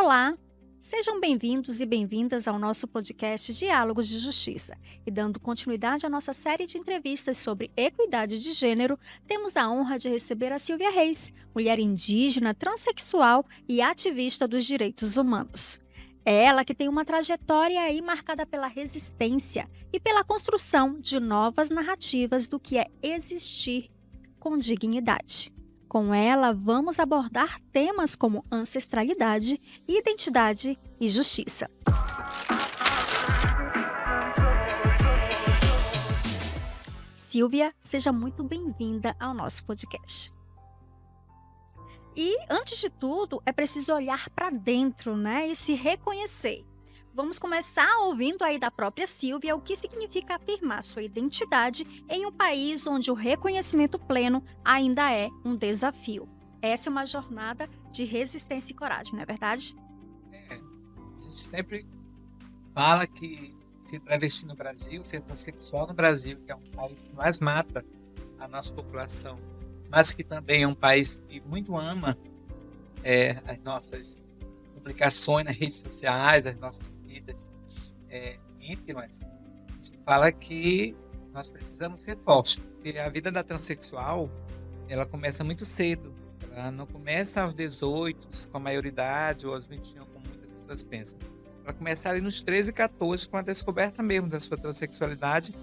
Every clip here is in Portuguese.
Olá! Sejam bem-vindos e bem-vindas ao nosso podcast Diálogos de Justiça. E dando continuidade à nossa série de entrevistas sobre equidade de gênero, temos a honra de receber a Silvia Reis, mulher indígena, transexual e ativista dos direitos humanos. É ela que tem uma trajetória aí marcada pela resistência e pela construção de novas narrativas do que é existir com dignidade. Com ela, vamos abordar temas como ancestralidade, identidade e justiça. Silvia, seja muito bem-vinda ao nosso podcast. E, antes de tudo, é preciso olhar para dentro, né, e se reconhecer. Vamos começar ouvindo aí da própria Silvia o que significa afirmar sua identidade em um país onde o reconhecimento pleno ainda é um desafio. Essa é uma jornada de resistência e coragem, não é verdade? A gente sempre fala que ser travesti no Brasil, ser transexual no Brasil, que é um país que mais mata a nossa população, mas que também é um país que muito ama as nossas publicações nas redes sociais, as nossas vidas íntimas. A gente fala que nós precisamos ser fortes, porque a vida da transexual ela começa muito cedo. Ela não começa aos 18, com a maioridade, ou aos 21, como muitas pessoas pensam. Ela começa ali nos 13, 14, com a descoberta mesmo da sua transexualidade.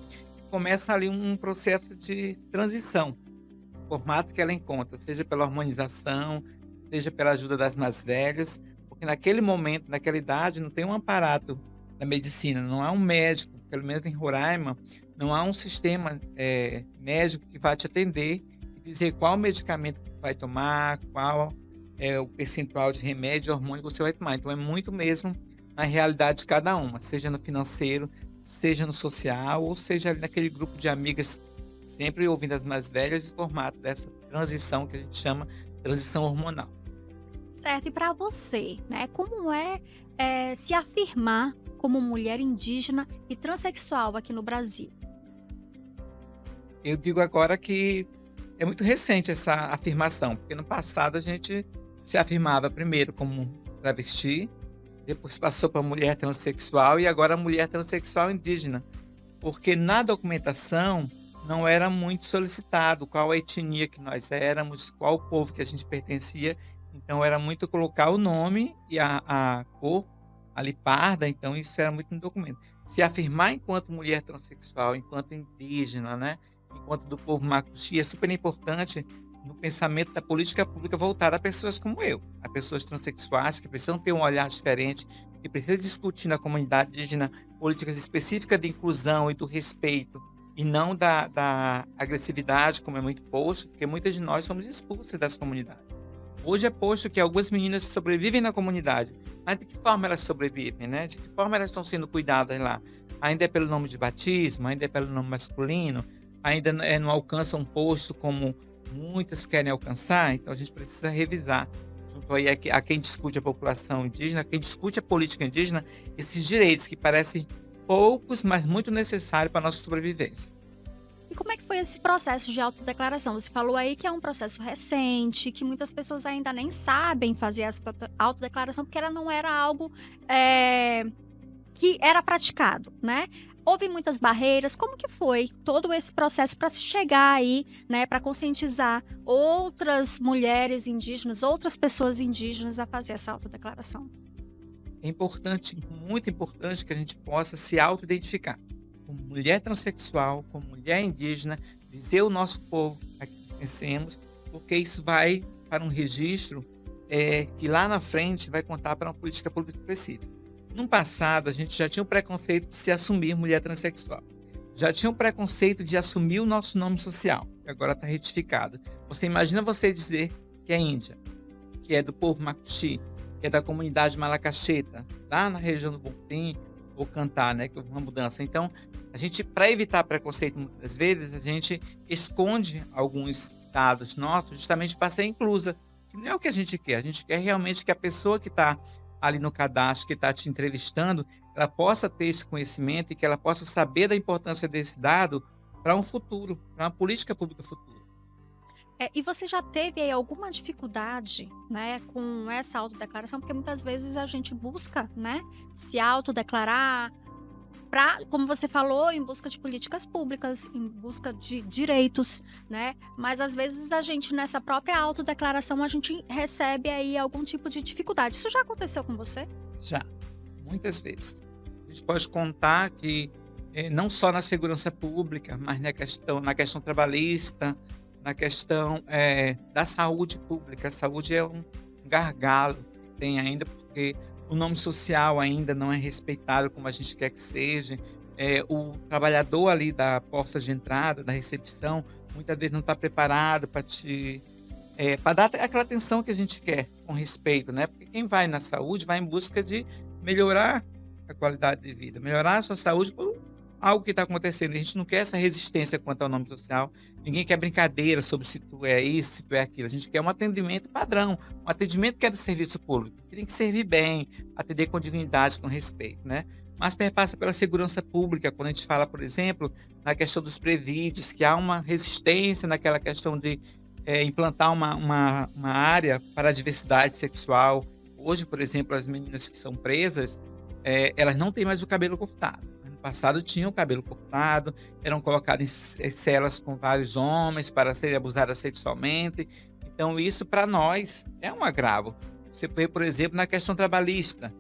Começa ali um processo de transição, formato que ela encontra, seja pela hormonização, seja pela ajuda das mais velhas, porque naquele momento, naquela idade, não tem um aparato da medicina, não há um médico, pelo menos em Roraima, não há um sistema médico que vai te atender e dizer qual medicamento vai tomar, qual é o percentual de remédio, hormônio que você vai tomar. Então é muito mesmo na realidade de cada uma, seja no financeiro, seja no social, ou seja ali naquele grupo de amigas, sempre ouvindo as mais velhas, em formato dessa transição que a gente chama transição hormonal. Certo, e para você, né, como é se afirmar como mulher indígena e transexual aqui no Brasil? Eu digo agora que é muito recente essa afirmação, porque no passado a gente se afirmava primeiro como travesti, depois passou para mulher transexual e agora mulher transexual indígena, porque na documentação não era muito solicitado qual a etnia que nós éramos, qual o povo que a gente pertencia, então era muito colocar o nome e a cor ali parda, então isso era muito no documento. Se afirmar enquanto mulher transexual, enquanto indígena, né? Enquanto do povo macuxi, é super importante no pensamento da política pública voltada a pessoas como eu, a pessoas transexuais que precisam ter um olhar diferente, que precisam discutir na comunidade indígena políticas específicas de inclusão e do respeito, e não da agressividade, como é muito posto, porque muitas de nós somos expulsas das comunidades. Hoje é posto que algumas meninas sobrevivem na comunidade, mas de que forma elas sobrevivem, né? De que forma elas estão sendo cuidadas lá? Ainda é pelo nome de batismo, ainda é pelo nome masculino, ainda não alcança um posto como muitas querem alcançar, então a gente precisa revisar, junto aí a quem discute a população indígena, quem discute a política indígena, esses direitos que parecem poucos, mas muito necessários para a nossa sobrevivência. E como é que foi esse processo de autodeclaração? Você falou aí que é um processo recente, que muitas pessoas ainda nem sabem fazer essa autodeclaração, porque ela não era algo que era praticado, né? Houve muitas barreiras. Como que foi todo esse processo para se chegar aí, né, para conscientizar outras mulheres indígenas, outras pessoas indígenas a fazer essa autodeclaração? É importante, muito importante, que a gente possa se auto-identificar como mulher transexual, como mulher indígena, dizer o nosso povo a que pertencemos, porque isso vai para um registro que lá na frente vai contar para uma política pública específica. No passado, a gente já tinha o preconceito de se assumir mulher transexual. Já tinha o preconceito de assumir o nosso nome social, que agora está retificado. Você imagina você dizer que é índia, que é do povo macuxi, que é da comunidade Malacacheta, lá na região do Bonfim, ou cantar, né, que houve uma mudança. Então, a gente, para evitar preconceito muitas vezes, a gente esconde alguns dados nossos justamente para ser inclusa, que não é o que a gente quer realmente que a pessoa que está ali no cadastro, que está te entrevistando, ela possa ter esse conhecimento e que ela possa saber da importância desse dado para um futuro, para uma política pública futura. E você já teve aí alguma dificuldade, né, com essa autodeclaração? Porque muitas vezes a gente busca, né, se autodeclarar para, como você falou, em busca de políticas públicas, em busca de direitos, né? Mas às vezes a gente, nessa própria autodeclaração, a gente recebe aí algum tipo de dificuldade. Isso já aconteceu com você? Já, muitas vezes. A gente pode contar que não só na segurança pública, mas na questão trabalhista, na questão da saúde pública. A saúde é um gargalo que tem ainda, porque o nome social ainda não é respeitado como a gente quer que seja. O trabalhador ali da porta de entrada, da recepção, muitas vezes não está preparado para dar aquela atenção que a gente quer com respeito, né? Porque quem vai na saúde vai em busca de melhorar a qualidade de vida, melhorar a sua saúde por algo que está acontecendo. A gente não quer essa resistência quanto ao nome social. Ninguém quer brincadeira sobre se tu é isso, se tu é aquilo. A gente quer um atendimento padrão, um atendimento que é do serviço público, que tem que servir bem, atender com dignidade, com respeito, né? Mas perpassa pela segurança pública, quando a gente fala, por exemplo, na questão dos presídios, que há uma resistência naquela questão de implantar uma área para a diversidade sexual. Hoje, por exemplo, as meninas que são presas, elas não têm mais o cabelo cortado. No passado tinham o cabelo cortado, eram colocadas em celas com vários homens para serem abusadas sexualmente. Então, isso para nós é um agravo. Você vê, por exemplo, na questão trabalhista,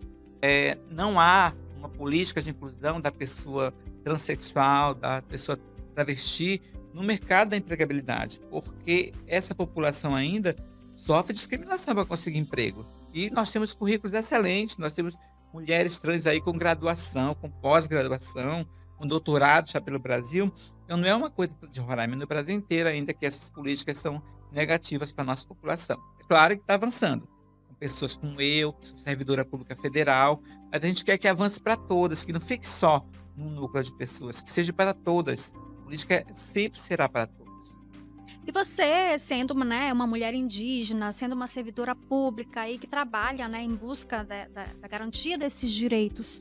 não há uma política de inclusão da pessoa transexual, da pessoa travesti no mercado da empregabilidade, porque essa população ainda sofre discriminação para conseguir emprego. E nós temos currículos excelentes, nós temos mulheres trans aí com graduação, com pós-graduação, com doutorado já pelo Brasil. Então não é uma coisa de Roraima, no Brasil inteiro ainda que essas políticas são negativas para a nossa população. É claro que está avançando, com pessoas como eu, que sou servidora pública federal, mas a gente quer que avance para todas, que não fique só num núcleo de pessoas, que seja para todas. A política sempre será para todos. E você, sendo uma, né, uma mulher indígena, sendo uma servidora pública aí que trabalha, né, em busca da garantia desses direitos,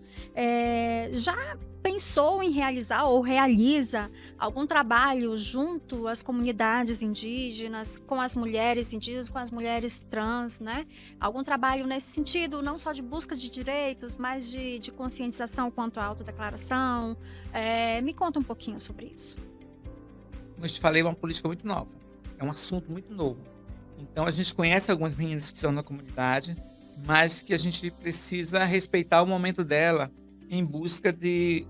já pensou em realizar ou realiza algum trabalho junto às comunidades indígenas, com as mulheres indígenas, com as mulheres trans, né? Algum trabalho nesse sentido, não só de busca de direitos, mas de conscientização quanto à autodeclaração? Me conta um pouquinho sobre isso. Como eu te falei, é uma política muito nova. É um assunto muito novo. Então, a gente conhece algumas meninas que estão na comunidade, mas que a gente precisa respeitar o momento dela em busca de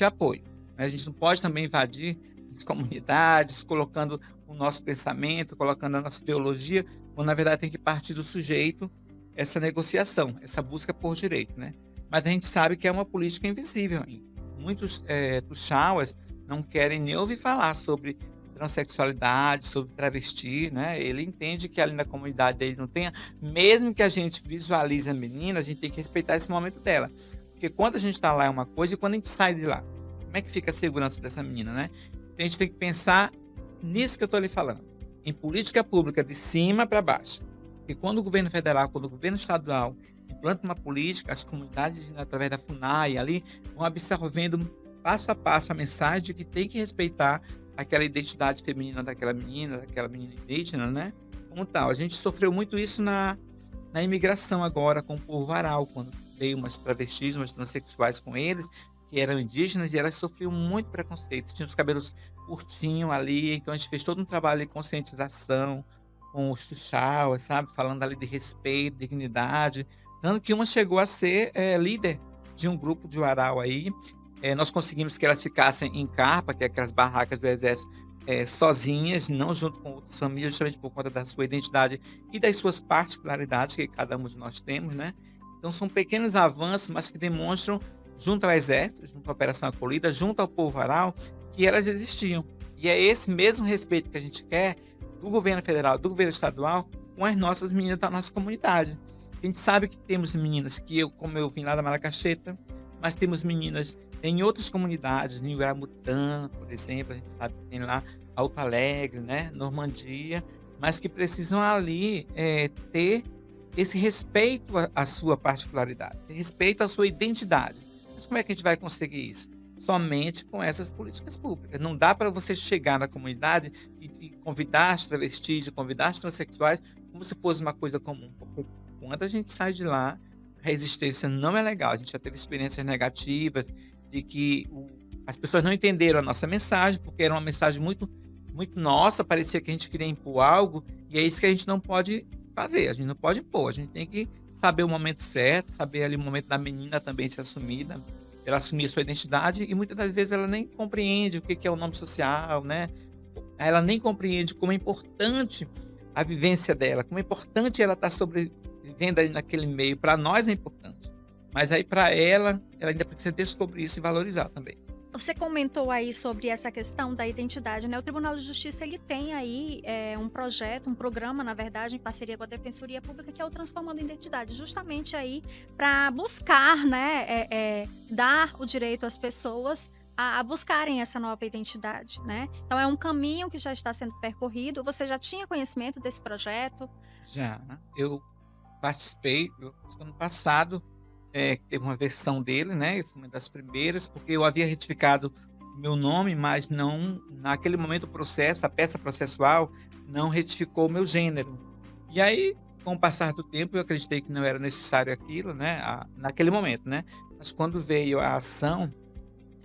apoio. A gente não pode também invadir as comunidades, colocando o nosso pensamento, colocando a nossa ideologia, quando, na verdade, tem que partir do sujeito essa negociação, essa busca por direito, né? Mas a gente sabe que é uma política invisível ainda. Muitos tuxauas não querem nem ouvir falar sobre transexualidade, sobre travesti, né? Ele entende que ali na comunidade dele não tenha, mesmo que a gente visualize a menina, a gente tem que respeitar esse momento dela. Porque quando a gente está lá é uma coisa e quando a gente sai de lá, como é que fica a segurança dessa menina, né? Então a gente tem que pensar nisso que eu estou lhe falando, em política pública de cima para baixo. Porque quando o governo federal, quando o governo estadual implanta uma política, as comunidades, através da FUNAI ali, vão absorvendo passo a passo a mensagem de que tem que respeitar aquela identidade feminina daquela menina indígena, né? Como tal. A gente sofreu muito isso na imigração agora com o povo varal, quando veio umas travestis, umas transexuais com eles, que eram indígenas, e elas sofriam muito preconceito. Tinham os cabelos curtinhos ali, então a gente fez todo um trabalho de conscientização com os tuxauas, sabe? Falando ali de respeito, dignidade. Tanto que uma chegou a ser líder de um grupo de varal aí. Nós conseguimos que elas ficassem em carpa, que é aquelas barracas do exército, sozinhas, não junto com outras famílias, justamente por conta da sua identidade e das suas particularidades que cada um de nós temos, né? Então são pequenos avanços, mas que demonstram, junto ao exército, junto à Operação Acolhida, junto ao povo varal, que elas existiam. E é esse mesmo respeito que a gente quer do governo federal, do governo estadual, com as nossas meninas da nossa comunidade. A gente sabe que temos meninas como eu vim lá da Malacacheta, mas temos meninas em outras comunidades, em Uramutã, por exemplo, a gente sabe que tem lá Alto Alegre, né, Normandia, mas que precisam ali ter esse respeito à sua particularidade, respeito à sua identidade. Mas como é que a gente vai conseguir isso? somente com essas políticas públicas. Não dá para você chegar na comunidade e convidar as travestis, e convidar as transexuais como se fosse uma coisa comum. Porque quando a gente sai de lá, a resistência não é legal. A gente já teve experiências negativas de que as pessoas não entenderam a nossa mensagem, porque era uma mensagem muito, muito nossa, parecia que a gente queria impor algo, e é isso que a gente não pode fazer, a gente não pode impor, a gente tem que saber o momento certo, saber ali o momento da menina também se assumir, ela assumir a sua identidade, e muitas das vezes ela nem compreende o que é o nome social, né? Ela nem compreende como é importante a vivência dela, como é importante ela estar sobrevivendo ali naquele meio. Para nós é importante, mas aí para ela ainda precisa descobrir isso e valorizar também. Você comentou aí sobre essa questão da identidade, né? O Tribunal de Justiça, ele tem aí um projeto, um programa, na verdade, em parceria com a Defensoria Pública, que é o Transformando Identidade, justamente aí para buscar, né, dar o direito às pessoas a buscarem essa nova identidade, né? Então é um caminho que já está sendo percorrido. Você já tinha conhecimento desse projeto? Já, eu participei, ano passado, teve uma versão dele, né? Eu fui uma das primeiras, porque eu havia retificado meu nome, mas não, naquele momento, o processo, a peça processual, não retificou o meu gênero. E aí, com o passar do tempo, eu acreditei que não era necessário aquilo, né? Naquele momento, né? Mas quando veio a ação,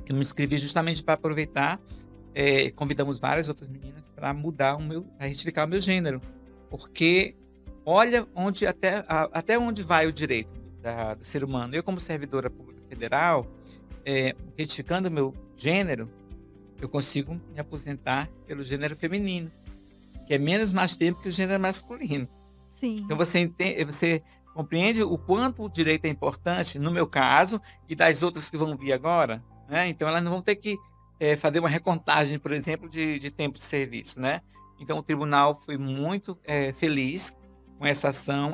eu me inscrevi justamente para aproveitar. Convidamos várias outras meninas para mudar a retificar o meu gênero, porque olha até onde vai o direito do ser humano. Eu, como servidora pública federal, retificando o meu gênero, eu consigo me aposentar pelo gênero feminino, que é menos mais tempo que o gênero masculino. Sim. Então você compreende o quanto o direito é importante, no meu caso, e das outras que vão vir agora, né? Então elas não vão ter que fazer uma recontagem, por exemplo, de tempo de serviço, né? Então o tribunal foi muito feliz com essa ação,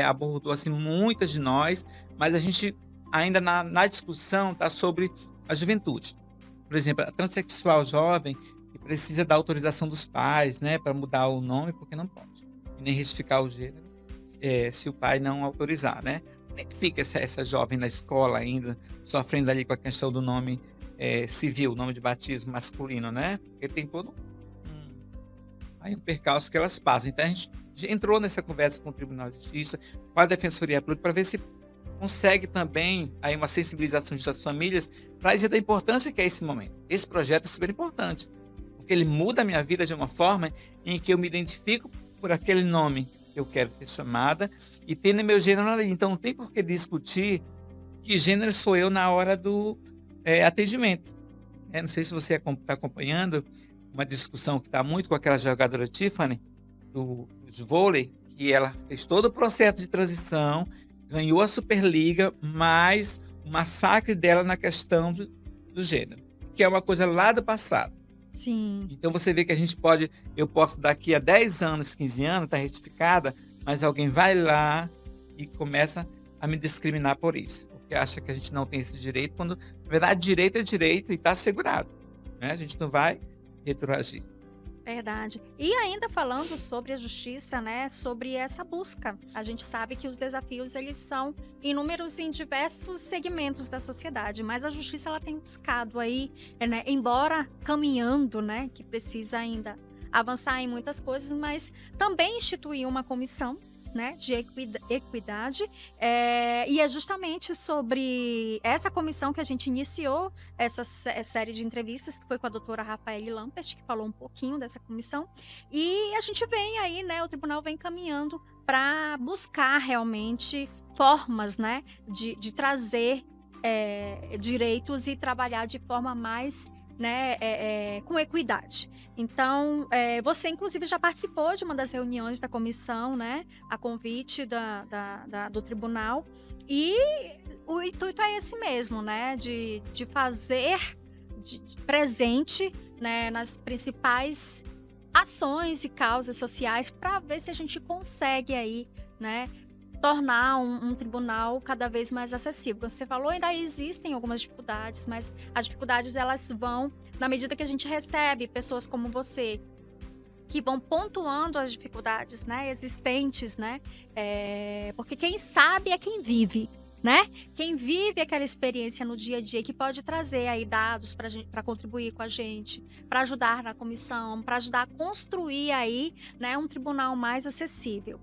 abordou assim muitas de nós, mas a gente ainda na discussão está sobre a juventude. Por exemplo, a transexual jovem que precisa da autorização dos pais, né, para mudar o nome, porque não pode, e nem retificar o gênero, se o pai não autorizar, né? Como é que fica essa jovem na escola ainda, sofrendo ali com a questão do nome civil, nome de batismo masculino, né? Porque tem todo um percalço que elas passam. Então a gente entrou nessa conversa com o Tribunal de Justiça, com a Defensoria Pública, para ver se consegue também aí uma sensibilização das famílias para dizer da importância que é esse momento. Esse projeto é super importante, porque ele muda a minha vida de uma forma em que eu me identifico por aquele nome que eu quero ser chamada e tendo meu gênero ali. Então não tem por que discutir que gênero sou eu na hora do atendimento. Não sei se você está acompanhando uma discussão que está muito com aquela jogadora Tiffany, de vôlei, que ela fez todo o processo de transição, ganhou a Superliga, mas o massacre dela na questão do gênero, que é uma coisa lá do passado. Sim. Então você vê que eu posso daqui a 10 anos, 15 anos, estar retificada, mas alguém vai lá e começa a me discriminar por isso, porque acha que a gente não tem esse direito, quando na verdade direito é direito e está assegurado, né? A gente não vai retroagir. Verdade. E ainda falando sobre a justiça, né, sobre essa busca. A gente sabe que os desafios, eles são inúmeros em diversos segmentos da sociedade, mas a justiça, ela tem buscado aí, né, embora caminhando, né, que precisa ainda avançar em muitas coisas, mas também instituir uma comissão, né, de equidade, e é justamente sobre essa comissão que a gente iniciou essa série de entrevistas, que foi com a doutora Rafaele Lampert, que falou um pouquinho dessa comissão, e a gente vem aí, né, o tribunal vem caminhando para buscar realmente formas, né, de trazer direitos e trabalhar de forma mais, né, com equidade. Então, você inclusive já participou de uma das reuniões da comissão, né, a convite do tribunal, e o intuito é esse mesmo, né, de fazer presente, né, nas principais ações e causas sociais, para ver se a gente consegue aí, né, tornar um tribunal cada vez mais acessível. Você falou, ainda existem algumas dificuldades, mas as dificuldades, elas vão, na medida que a gente recebe pessoas como você, que vão pontuando as dificuldades, né, existentes, né, porque quem sabe é quem vive, né? Quem vive aquela experiência no dia a dia, que pode trazer aí dados para contribuir com a gente, para ajudar na comissão, para ajudar a construir aí, né, um tribunal mais acessível.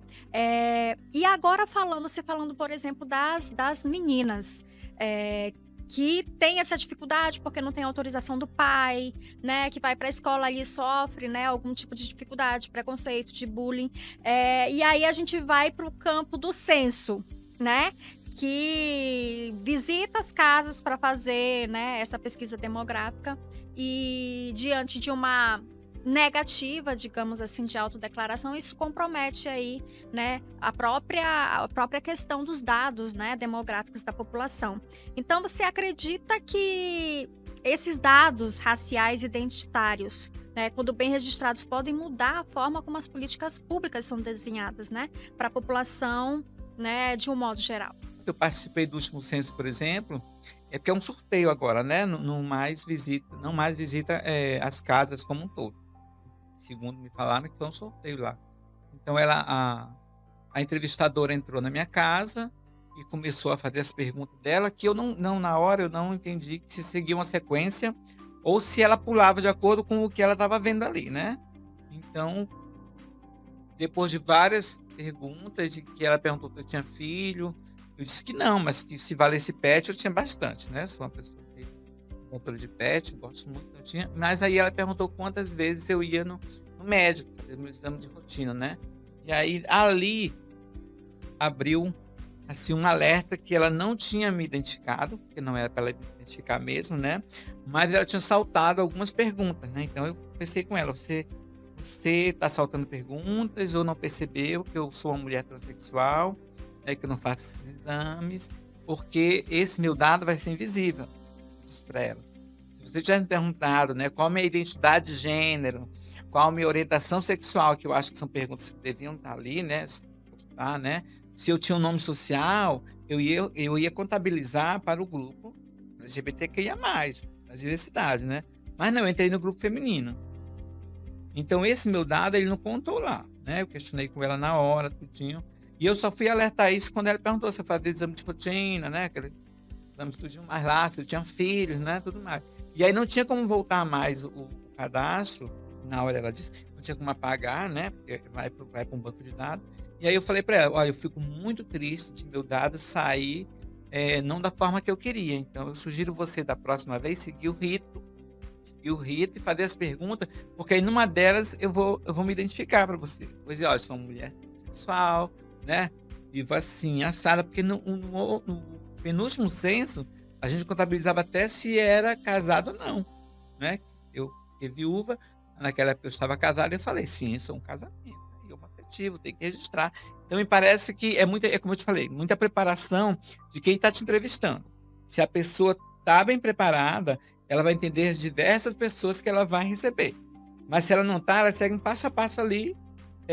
E agora você falando, por exemplo, das meninas, que tem essa dificuldade porque não tem autorização do pai, né, que vai para a escola ali e sofre, né, algum tipo de dificuldade, preconceito, de bullying. E aí a gente vai para o campo do censo, né, que visita as casas para fazer, né, essa pesquisa demográfica e diante de uma negativa, digamos assim, de autodeclaração, isso compromete aí, né, a própria questão dos dados, né, demográficos da população. Então, você acredita que esses dados raciais identitários, né, quando bem registrados, podem mudar a forma como as políticas públicas são desenhadas, né, para a população, né, de um modo geral? Eu participei do último censo, por exemplo, porque é um sorteio agora, né? Não mais visita as casas como um todo. Segundo me falaram que foi um sorteio lá. Então a entrevistadora entrou na minha casa e começou a fazer as perguntas dela, que eu não na hora eu não entendi se seguia uma sequência ou se ela pulava de acordo com o que ela estava vendo ali, né? Então, depois de várias perguntas, de que ela perguntou se eu tinha filho, eu disse que não, mas que se valesse pet eu tinha bastante, né? Sou uma pessoa que controle de pet, eu gosto muito, eu tinha. Mas aí ela perguntou quantas vezes eu ia no médico, fazer meu exame de rotina, né? E aí ali abriu assim um alerta que ela não tinha me identificado, porque não era para ela identificar mesmo, né? Mas ela tinha saltado algumas perguntas, né? Então eu pensei com ela, você está saltando perguntas ou não percebeu que eu sou uma mulher transexual, que eu não faço esses exames, porque esse meu dado vai ser invisível. Disse para ela. Se você tivesse me perguntado, né, qual a minha identidade de gênero, qual a minha orientação sexual, que eu acho que são perguntas que deviam estar ali, né? Se eu tinha um nome social, eu ia contabilizar para o grupo LGBTQIA+, da diversidade, né? Mas não, eu entrei no grupo feminino. Então, esse meu dado, ele não contou lá, né? Eu questionei com ela na hora, tudinho. E eu só fui alertar isso quando ela perguntou se eu fazia exame de rotina, né? Aquele exame tudinho mais lá, se eu tinha filhos, né? Tudo mais. E aí não tinha como voltar mais o cadastro. Na hora ela disse, não tinha como apagar, né? Porque vai para um banco de dados. E aí eu falei para ela, olha, eu fico muito triste de meu dado sair não da forma que eu queria. Então, eu sugiro você, da próxima vez, seguir o rito e fazer as perguntas, porque aí numa delas eu vou me identificar para você. Pois é, olha, sou uma mulher sexual, né? Vivo assim, assada, porque no penúltimo censo a gente contabilizava até se era casado ou não, né? Eu fiquei viúva, naquela época eu estava casado e eu falei, sim, isso é um casamento, e eu afetivo, tem que registrar. Então me parece que é como eu te falei, muita preparação de quem está te entrevistando. Se a pessoa está bem preparada, ela vai entender as diversas pessoas que ela vai receber. Mas se ela não está, ela segue um passo a passo ali.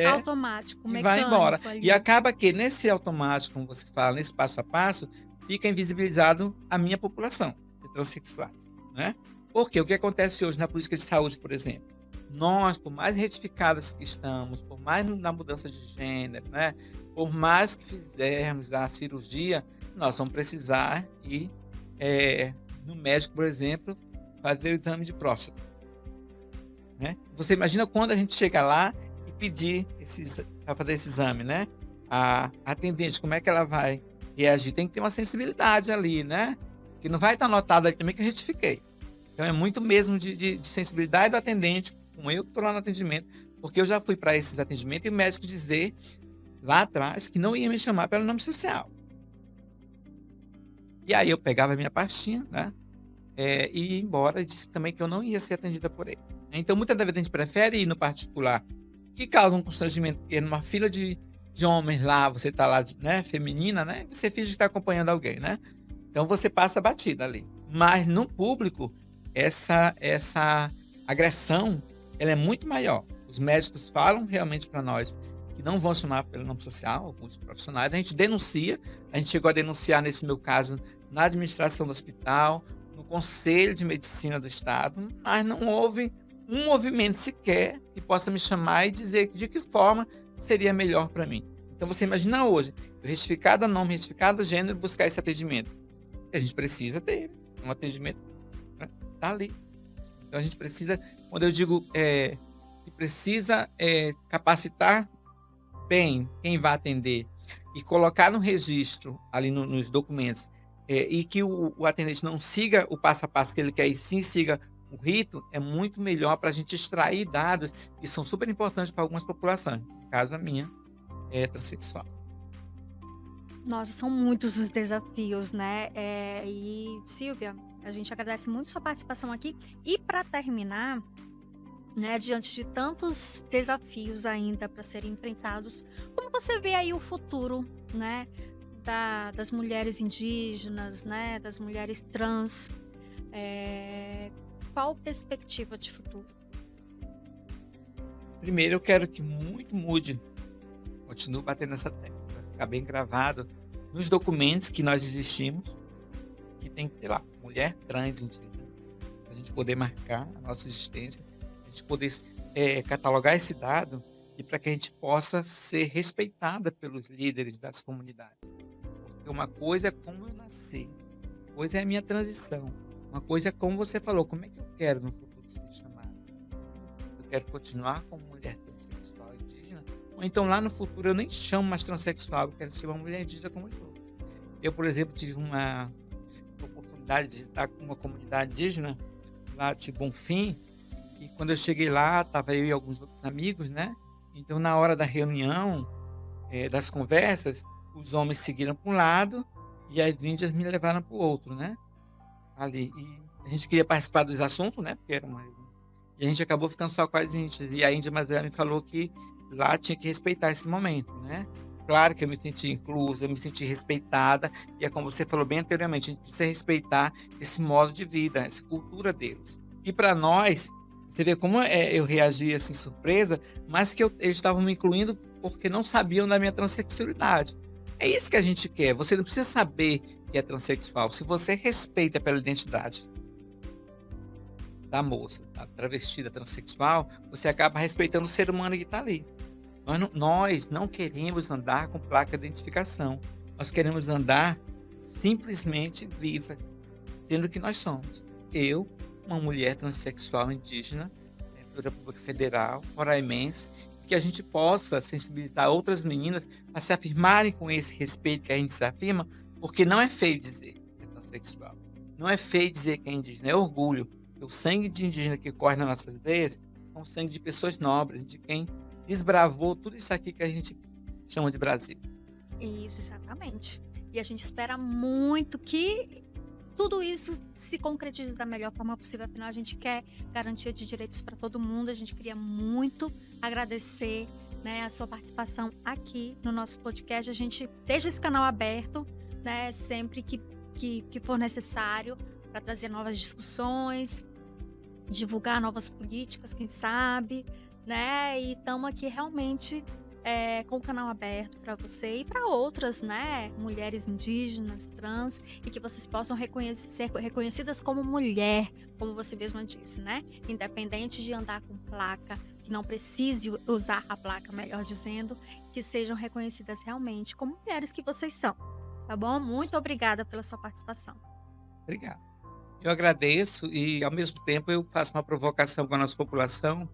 Automático, E vai embora. ali. E acaba que nesse automático, como você fala, nesse passo a passo, fica invisibilizado a minha população de transexuais, né? Porque o que acontece hoje na política de saúde, por exemplo? Nós, por mais retificados que estamos, por mais na mudança de gênero, né? Por mais que fizermos a cirurgia, nós vamos precisar ir no médico, por exemplo, fazer o exame de próstata, né? Você imagina quando a gente chega lá e pedir para fazer esse exame, né? A atendente, como é que ela vai reagir? Tem que ter uma sensibilidade ali, né? Que não vai estar anotado ali também que eu retifiquei. Então é muito mesmo de sensibilidade do atendente, como eu que estou lá no atendimento, porque eu já fui para esses atendimentos e o médico dizer lá atrás que não ia me chamar pelo nome social. E aí eu pegava a minha pastinha, né? E ia embora e disse também que eu não ia ser atendida por ele. Então, muitas vezes a gente prefere ir no particular, que causa um constrangimento, porque numa fila de homens lá, você está lá, né, feminina, né? Você finge que está acompanhando alguém, né? Então, você passa a batida ali. Mas no público, essa agressão, ela é muito maior. Os médicos falam realmente para nós que não vão chamar pelo nome social, alguns profissionais. A gente denuncia, a gente chegou a denunciar, nesse meu caso, na administração do hospital, no Conselho de Medicina do Estado, mas não houve um movimento sequer que possa me chamar e dizer de que forma seria melhor para mim. Então você imagina hoje, eu retificado nome, retificado gênero, buscar esse atendimento. A gente precisa dele, um atendimento, né, tá ali. Então a gente precisa, quando eu digo que precisa capacitar bem quem vai atender e colocar no registro, ali nos documentos, e que o atendente não siga o passo a passo que ele quer, e sim siga o rito, é muito melhor para a gente extrair dados que são super importantes para algumas populações. No caso, a minha é transexual. Nossa, são muitos os desafios, né? E, Silvia, a gente agradece muito sua participação aqui. E para terminar, né, diante de tantos desafios ainda para serem enfrentados, como você vê aí o futuro, né, das mulheres indígenas, né, das mulheres trans? Qual perspectiva de futuro? Primeiro, eu quero que muito mude. Continuo batendo nessa tecla, para ficar bem gravado nos documentos que nós existimos, que tem que ter lá, mulher trans indígena, para a gente poder marcar a nossa existência, a gente poder catalogar esse dado e para que a gente possa ser respeitada pelos líderes das comunidades. Porque uma coisa é como eu nasci, uma coisa é a minha transição, uma coisa é como você falou, como é que eu quero no futuro ser chamada. Eu quero continuar como mulher transexual indígena, ou então lá no futuro eu nem chamo mais transexual, eu quero ser uma mulher indígena como os outros. Eu, por exemplo, tive uma oportunidade de visitar uma comunidade indígena lá de Bonfim, e quando eu cheguei lá, estava eu e alguns outros amigos, né? Então, na hora da reunião, das conversas, os homens seguiram para um lado e as índias me levaram para o outro, né? Ali. E a gente queria participar dos assuntos, né? Porque era E a gente acabou ficando só com as índias. E a índia mais velha me falou que lá tinha que respeitar esse momento, né? Claro que eu me senti inclusa, eu me senti respeitada. E é como você falou bem anteriormente, a gente precisa respeitar esse modo de vida, essa cultura deles. E para nós, você vê como eu reagi assim, surpresa, mas que eles estavam me incluindo porque não sabiam da minha transexualidade. É isso que a gente quer. Você não precisa saber que é transexual. Se você respeita pela identidade da moça, da travestida, transexual, você acaba respeitando o ser humano que está ali. Nós não queremos andar com placa de identificação. Nós queremos andar simplesmente viva, sendo que nós somos. Eu, uma mulher transexual indígena, da República Federal, roraimense, que a gente possa sensibilizar outras meninas a se afirmarem com esse respeito que a gente se afirma, porque não é feio dizer que é transexual. Não é feio dizer que é indígena, é orgulho. O sangue de indígena que corre nas nossas veias é um sangue de pessoas nobres, de quem desbravou tudo isso aqui que a gente chama de Brasil. Isso, exatamente. E a gente espera muito que tudo isso se concretize da melhor forma possível. Afinal, a gente quer garantia de direitos para todo mundo. A gente queria muito agradecer, né, a sua participação aqui no nosso podcast. A gente deixa esse canal aberto, né, sempre que for necessário, para trazer novas discussões, divulgar novas políticas, quem sabe, né? E estamos aqui realmente com o canal aberto para você e para outras, né, mulheres indígenas, trans, e que vocês possam ser reconhecidas como mulher, como você mesma disse, né? Independente de andar com placa, que não precise usar a placa, melhor dizendo, que sejam reconhecidas realmente como mulheres que vocês são, tá bom? Muito obrigada pela sua participação. Obrigado. Eu agradeço e, ao mesmo tempo, eu faço uma provocação com a nossa população,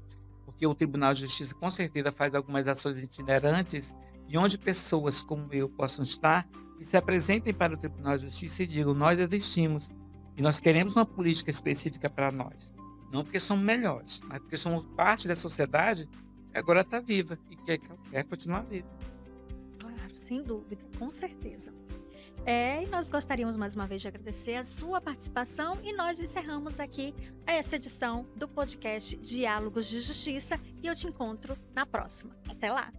porque o Tribunal de Justiça, com certeza, faz algumas ações itinerantes e onde pessoas como eu possam estar, que se apresentem para o Tribunal de Justiça e digam: nós existimos e nós queremos uma política específica para nós. Não porque somos melhores, mas porque somos parte da sociedade que agora está viva e quer continuar viva. Claro, sem dúvida, com certeza. E nós gostaríamos mais uma vez de agradecer a sua participação e nós encerramos aqui essa edição do podcast Diálogos de Justiça e eu te encontro na próxima. Até lá!